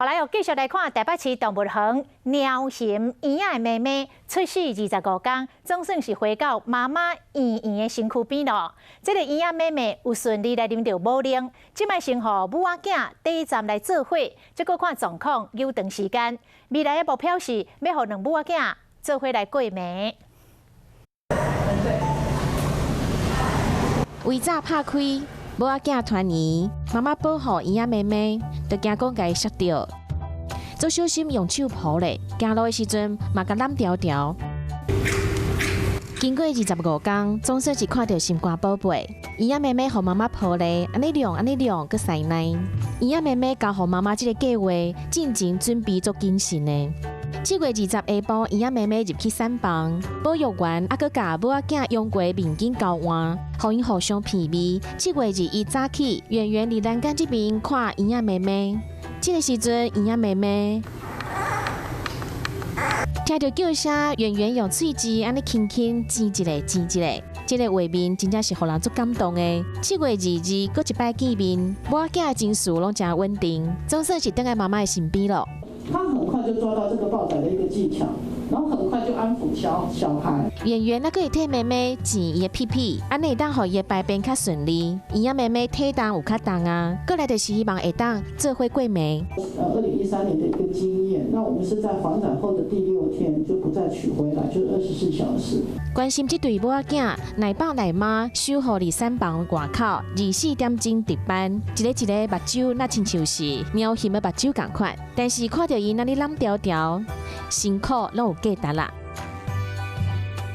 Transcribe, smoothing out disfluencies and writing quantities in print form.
后来又继续来看台北市动物园鸟形圆仔的妹妹出世25天，总算是回到妈妈圆圆的身躯边咯。这个圆仔妹妹有顺利来领到母奶，即摆先互母仔囝第一站来做伙，再搁看状况有长时间。未来的目标是要互两母仔囝做伙来过暝。围早拍开。 母仔囝团圆，妈妈保护圆仔妹妹，就惊讲甲伊摔着，做小心用手抱咧。行路的时阵嘛甲揽条条。经过25天，总算是看到心肝宝贝。圆仔妹妹互妈妈抱咧，安尼亮，搁塞奶。圆仔妹妹交互妈妈这个计划，进前准备做谨慎的。 7月20下晡，圆仔妹妹入去产房，保育员还搁甲母仔囝用过面巾交换，互因互相鼻味。7月21早起，圆圆伫栏杆这边看圆仔妹妹。这个时阵，圆仔妹妹听到叫声，圆圆用喙舌安尼轻轻挤一个。这个画面真正是互人足感动的。7月22，搁一摆见面，母仔囝的情绪拢真稳定，总算是等在妈妈的身边咯。 他很快就抓到这个抱仔的一个技巧，然后很快就安抚小孩。圆圆那个会替妹妹剪伊的屁屁，安尼会当互伊的排便较顺利。圆仔妹妹体重有较重啊，过来就是希望会当做伙过暝。2013年的一个经验，那我们是在还展后的第6天就不再取回来，就是24小时。关心这对母仔囝，奶爸奶妈守护伫产房外口24点钟值班，一个目睭那亲像是猫翕的目睭同款，但是看到因那里揽条条，辛苦拢有价值啦。